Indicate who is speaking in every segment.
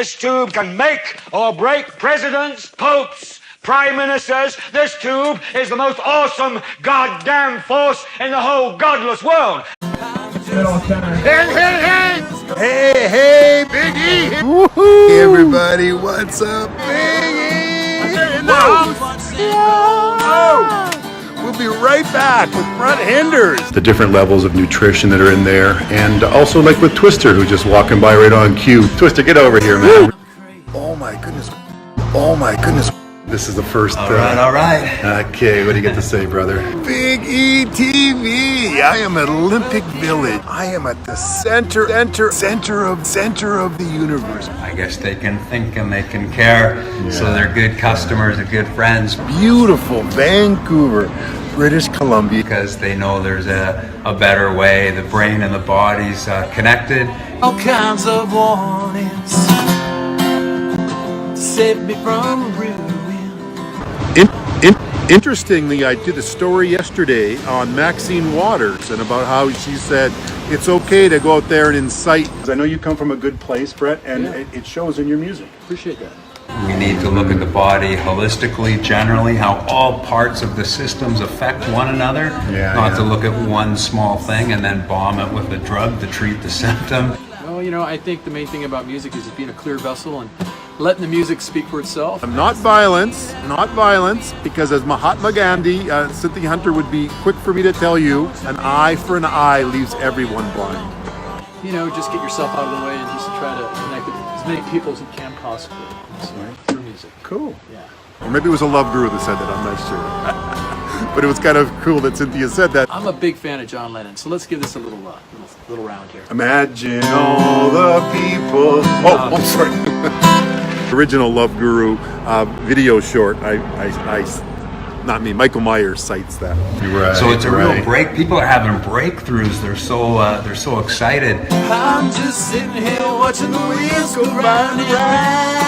Speaker 1: This tube can make or break presidents, popes, prime ministers. This tube is the most awesome goddamn force in the whole godless world.
Speaker 2: Hey, Big E! Woohoo! Hey, everybody, what's up, Big E? In the house! Yeah. We'll be right back with Front Hinders.
Speaker 3: The different levels of nutrition that are in there, and also like with Twister, who's just walking by right on cue. Twister, get over here, man.
Speaker 2: Oh my goodness. Oh my goodness.
Speaker 3: This is the first.
Speaker 4: All right.
Speaker 3: Okay, what do you get to say, brother?
Speaker 2: Big E TV. I am at Olympic Village. I am at the center of the universe.
Speaker 4: I guess they can think and they can care, so they're good customers and good friends.
Speaker 2: Beautiful Vancouver, British Columbia.
Speaker 4: Because they know there's a better way. The brain and the body's connected.
Speaker 5: All kinds of warnings to save me from ruin.
Speaker 3: Interestingly, I did a story yesterday on Maxine Waters and about how she said it's okay to go out there and incite. I know you come from a good place, Brett, and it shows in your music. Appreciate that.
Speaker 4: We need to look at the body holistically, generally, how all parts of the systems affect one another. Not to look at one small thing and then bomb it with a drug to treat the symptom.
Speaker 6: Well, you know, I think the main thing about music is being a clear vessel and letting the music speak for itself.
Speaker 3: Not violence, because as Mahatma Gandhi, Cynthia Hunter would be quick for me to tell you, an eye for an eye leaves everyone blind.
Speaker 6: You know, just get yourself out of the way and just try to connect with as many people as you can possibly. So, through music.
Speaker 3: Cool.
Speaker 6: Yeah.
Speaker 3: Or maybe it was a love guru that said that, I'm not sure. But it was kind of cool that Cynthia said that.
Speaker 6: I'm a big fan of John Lennon, so let's give this a little round here.
Speaker 3: Imagine all the people. Oh, I'm sorry. Original Love Guru video short. Not me. Michael Myers cites that.
Speaker 4: Right, so it's a real break. People are having breakthroughs. They're so excited.
Speaker 5: I'm just sitting here watching the wheels go round and round.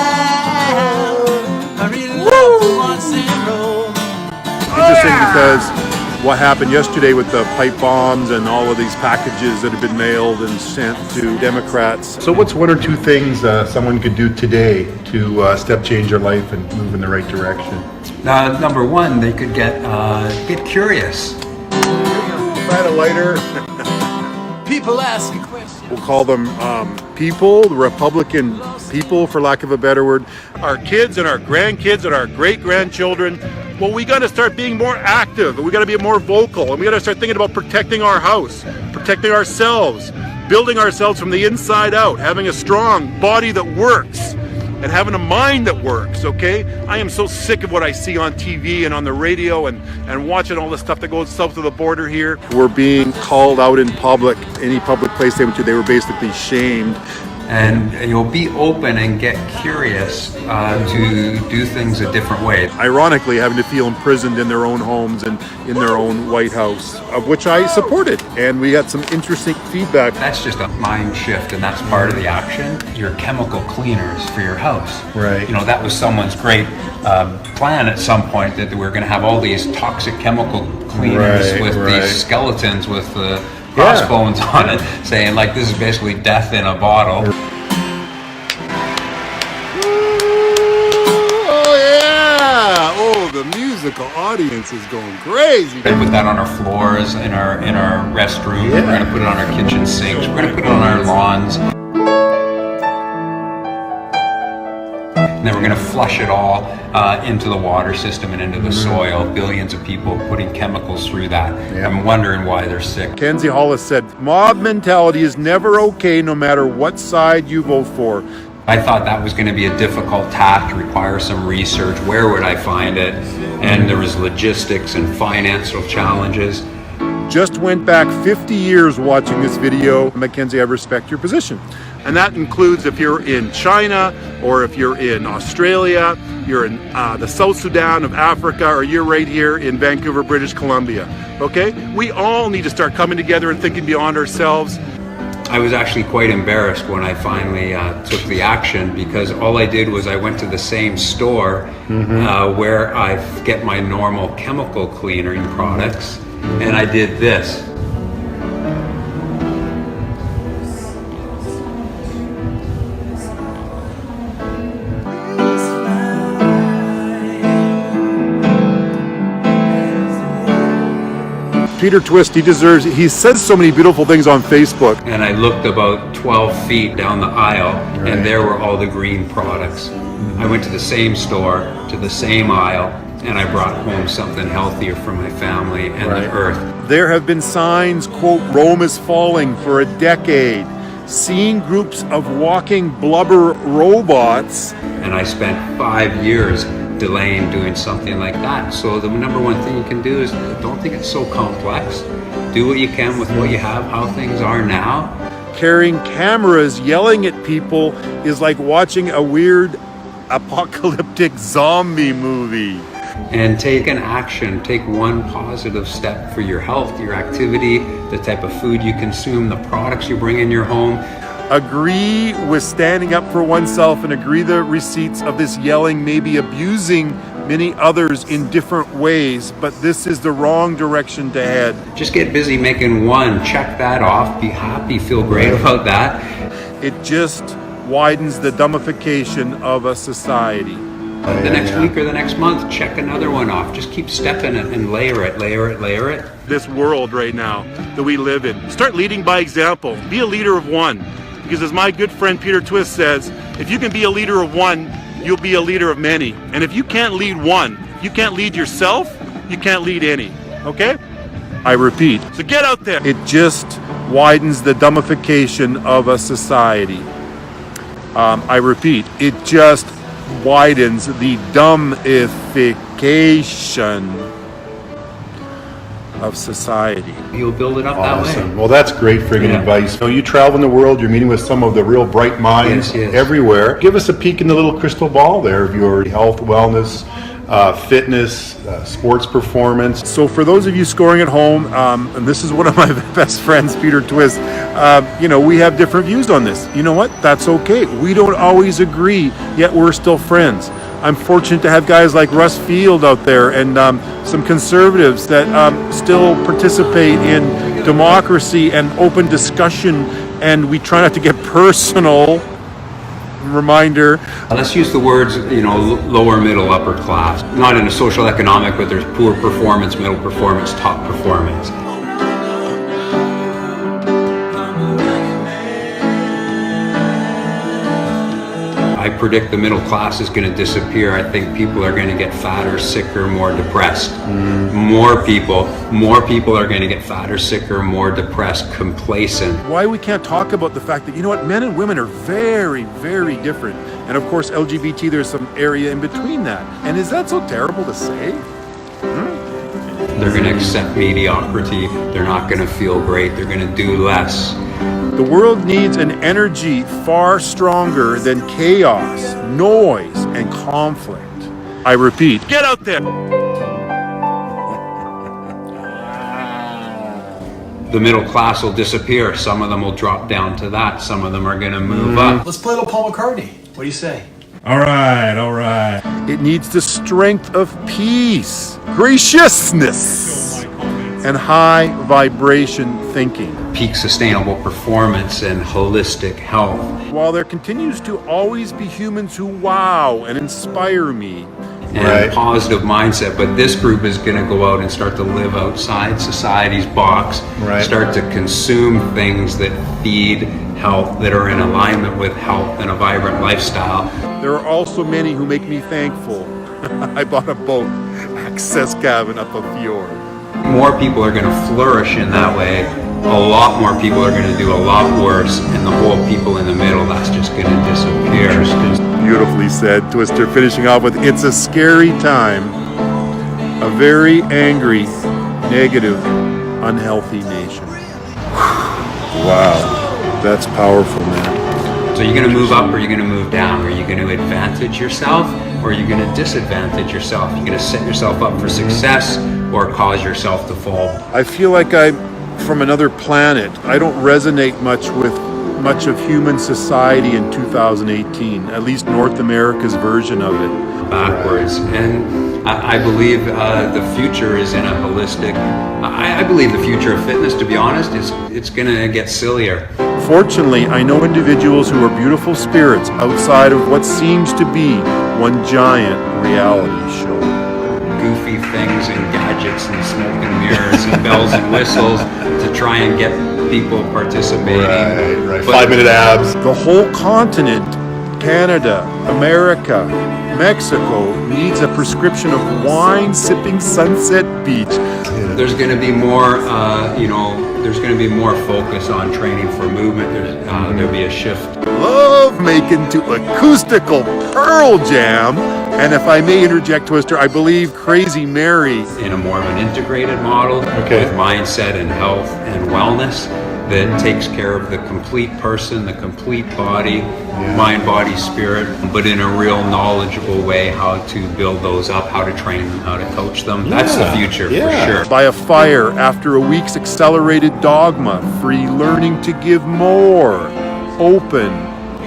Speaker 5: I really love to watch them roll.
Speaker 3: Interesting because what happened yesterday with the pipe bombs and all of these packages that have been mailed and sent to Democrats. So what's one or two things someone could do today to step change their life and move in the right direction?
Speaker 4: Number one, they could get curious.
Speaker 3: Find a lighter.
Speaker 5: People asking questions.
Speaker 3: We'll call them people, the Republican people, for lack of a better word. Our kids and our grandkids and our great-grandchildren. Well, we got to start being more active, and we got to be more vocal, and we got to start thinking about protecting our house, protecting ourselves, building ourselves from the inside out, having a strong body that works, and having a mind that works, okay? I am so sick of what I see on TV and on the radio and watching all the stuff that goes south of the border here. We're being called out in public, any public place they went to, they were basically shamed.
Speaker 4: And you'll be open and get curious to do things a different way.
Speaker 3: Ironically, having to feel imprisoned in their own homes and in their own White House, of which I supported. And we had some interesting feedback.
Speaker 4: That's just a mind shift, and that's part of the action. Your chemical cleaners for your house.
Speaker 3: Right.
Speaker 4: You know, that was someone's great plan at some point, that we were going to have all these toxic chemical cleaners with these skeletons with the crossbones on it, saying like this is basically death in a bottle.
Speaker 3: Oh yeah! Oh, the musical audience is going crazy.
Speaker 4: We're gonna put that on our floors, in our restroom. We're gonna put it on our kitchen sinks. We're gonna put it on our lawns. And then we're going to flush it all into the water system and into the soil. Billions of people putting chemicals through that. I'm wondering why they're sick.
Speaker 3: Kenzie Hollis said, mob mentality is never okay no matter what side you vote for.
Speaker 4: I thought that was going to be a difficult task, require some research. Where would I find it? And there was logistics and financial challenges.
Speaker 3: Just went back 50 years watching this video. Mackenzie, I respect your position. And that includes if you're in China, or if you're in Australia, you're in the South Sudan of Africa, or you're right here in Vancouver, British Columbia. Okay? We all need to start coming together and thinking beyond ourselves.
Speaker 4: I was actually quite embarrassed when I finally took the action, because all I did was I went to the same store where I get my normal chemical cleaning products, and I did this.
Speaker 3: Peter Twist, he says so many beautiful things on Facebook.
Speaker 4: And I looked about 12 feet down the aisle, and there were all the green products. I went to the same store, to the same aisle, and I brought home something healthier for my family and the earth.
Speaker 3: There have been signs, quote, Rome is falling for a decade. Seeing groups of walking blubber robots.
Speaker 4: And I spent 5 years delaying doing something like that. So the number one thing you can do is don't think it's so complex. Do what you can with what you have, how things are now.
Speaker 3: Carrying cameras, yelling at people is like watching a weird apocalyptic zombie movie.
Speaker 4: And take an action, take one positive step for your health, your activity, the type of food you consume, the products you bring in your home.
Speaker 3: Agree with standing up for oneself and agree the receipts of this yelling may be abusing many others in different ways, but this is the wrong direction to head.
Speaker 4: Just get busy making one, check that off, be happy, feel great about that.
Speaker 3: It just widens the dumbification of a society.
Speaker 4: The next week or the next month, check another one off. Just keep stepping it and layer it, layer it, layer it.
Speaker 3: This world right now that we live in. Start leading by example. Be a leader of one. Because as my good friend Peter Twist says, if you can be a leader of one, you'll be a leader of many. And if you can't lead one, you can't lead yourself, you can't lead any. Okay? I repeat. So get out there. It just widens the dumbification of a society. I repeat. It just widens the dumbification of society.
Speaker 4: You'll build it up that way.
Speaker 3: Well, that's great friggin' advice. You travel in the world, you're meeting with some of the real bright minds everywhere. Give us a peek in the little crystal ball there of your health, wellness, fitness, sports performance. So for those of you scoring at home, and this is one of my best friends, Peter Twist, we have different views on this. You know what? That's okay. We don't always agree, yet we're still friends. I'm fortunate to have guys like Russ Field out there and some conservatives that still participate in democracy and open discussion, and we try not to get personal. Reminder.
Speaker 4: Let's use the words, lower, middle, upper class. Not in a social economic, but there's poor performance, middle performance, top performance. I predict the middle class is going to disappear. I think people are going to get fatter, sicker, more depressed. More people are going to get fatter, sicker, more depressed, complacent.
Speaker 3: Why we can't talk about the fact that, men and women are very, very different. And of course, LGBT, there's some area in between that. And is that so terrible to say?
Speaker 4: They're going to accept mediocrity. They're not going to feel great. They're going to do less.
Speaker 3: The world needs an energy far stronger than chaos, noise, and conflict. I repeat, get out there!
Speaker 4: The middle class will disappear. Some of them will drop down to that. Some of them are going to move up.
Speaker 6: Let's play a little Paul McCartney. What do you say?
Speaker 2: All right.
Speaker 3: It needs the strength of peace, graciousness, and high vibration thinking.
Speaker 4: Peak sustainable performance and holistic health.
Speaker 3: While there continues to always be humans who wow and inspire me.
Speaker 4: And positive mindset, but this group is going to go out and start to live outside society's box, start to consume things that feed health, that are in alignment with health and a vibrant lifestyle.
Speaker 3: There are also many who make me thankful. I bought a boat, access cabin up a fjord.
Speaker 4: More people are going to flourish in that way. A lot more people are going to do a lot worse, and the whole people in the middle, that's just going to disappear.
Speaker 3: Beautifully said, Twister, finishing off with, it's a scary time. A very angry, negative, unhealthy nation. Wow, that's powerful, man.
Speaker 4: So you're going to move up or you're going to move down? Are you going to advantage yourself or are you going to disadvantage yourself? You're going to set yourself up for success or cause yourself to fall?
Speaker 3: I feel like I'm from another planet. I don't resonate much with much of human society in 2018, at least North America's version of it.
Speaker 4: Backwards. And I believe the future is in a holistic, I believe the future of fitness, to be honest, it's going to get sillier.
Speaker 3: Fortunately, I know individuals who are beautiful spirits outside of what seems to be one giant reality show.
Speaker 4: goofy things and gadgets and smoke and mirrors and bells and whistles to try and get people participating.
Speaker 2: Right.
Speaker 4: But
Speaker 2: 5-minute abs.
Speaker 3: The whole continent, Canada, America, Mexico, needs a prescription of wine-sipping Sunset Beach.
Speaker 4: there's going to be more, there's going to be more focus on training for movement. There'll be a shift.
Speaker 3: Love making to acoustical Pearl Jam. And if I may interject, Twister, I believe Crazy Mary.
Speaker 4: In a more of an integrated model with mindset and health and wellness that takes care of the complete person, the complete body, mind, body, spirit, but in a real knowledgeable way how to build those up, how to train them, how to coach them. That's the future for sure.
Speaker 3: By a fire after a week's accelerated dogma, free learning to give more, open,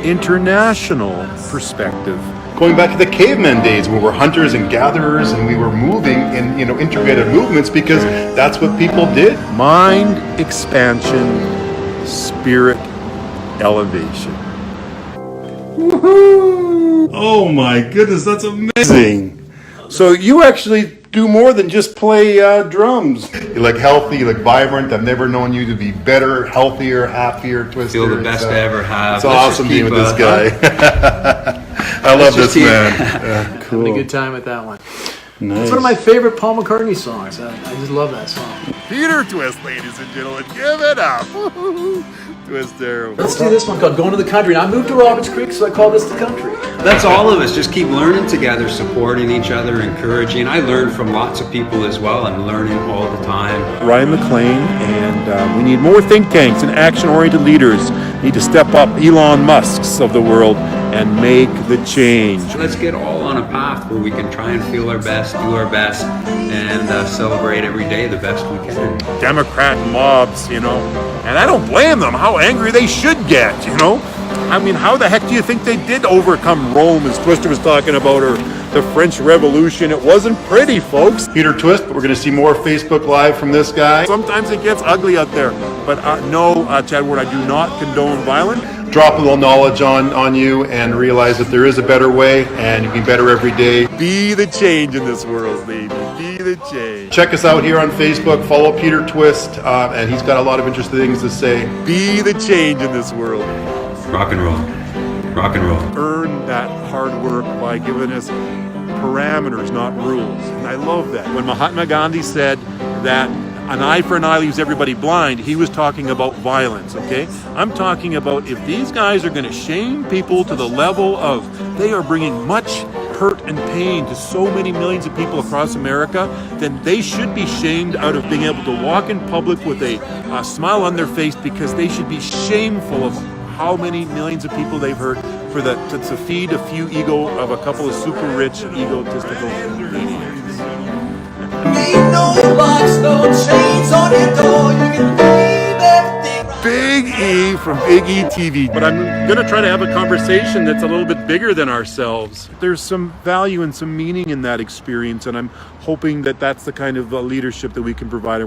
Speaker 3: international perspective.
Speaker 2: Going back to the caveman days when we were hunters and gatherers and we were moving in integrated movements because that's what people did.
Speaker 3: Mind expansion, spirit elevation.
Speaker 2: Woohoo! Oh my goodness, that's amazing.
Speaker 3: So you actually do more than just play drums.
Speaker 2: You look healthy, you look vibrant. I've never known you to be better, healthier, happier, Twister.
Speaker 4: Feel the best I ever have.
Speaker 2: It's awesome being with this guy. I love this man.
Speaker 6: Cool. Having a good time with that one.
Speaker 2: Nice.
Speaker 6: It's one of my favorite Paul McCartney songs. I just love that song.
Speaker 3: Peter Twist, ladies and gentlemen, give it up. Twister.
Speaker 6: Let's do this one called Going to the Country. And I moved to Roberts Creek, so I call this the country.
Speaker 4: That's all of us. Just keep learning together, supporting each other, encouraging. I learn from lots of people as well. I'm learning all the time.
Speaker 3: Ryan McLean, and we need more think tanks and action-oriented leaders. Need to step up Elon Musks of the world and make the change.
Speaker 4: Let's get all on a path where we can try and feel our best, do our best, and celebrate every day the best we can.
Speaker 3: Democrat mobs, and I don't blame them. How angry they should get, I mean, how the heck do you think they did overcome Rome, as Twister was talking about, or the French Revolution? It wasn't pretty, folks.
Speaker 2: Peter Twist, but we're going to see more Facebook Live from this guy.
Speaker 3: Sometimes it gets ugly out there, but no, Chadward, I do not condone violence.
Speaker 2: Drop a little knowledge on you and realize that there is a better way and you can be better every day.
Speaker 3: Be the change in this world, baby. Be the change.
Speaker 2: Check us out here on Facebook. Follow Peter Twist, and he's got a lot of interesting things to say.
Speaker 3: Be the change in this world.
Speaker 4: Rock and roll. Rock and roll.
Speaker 3: Earn that hard work by giving us parameters, not rules. And I love that. When Mahatma Gandhi said that an eye for an eye leaves everybody blind, he was talking about violence, okay? I'm talking about if these guys are going to shame people to the level of they are bringing much hurt and pain to so many millions of people across America, then they should be shamed out of being able to walk in public with a smile on their face, because they should be shameful of how many millions of people they've hurt for to feed a few ego of a couple of super rich egotistical maniacs.
Speaker 5: Ain't no locks, no chains on your door. You can leave everything.
Speaker 3: Big E from Big E TV. But I'm going to try to have a conversation that's a little bit bigger than ourselves. There's some value and some meaning in that experience, and I'm hoping that that's the kind of leadership that we can provide.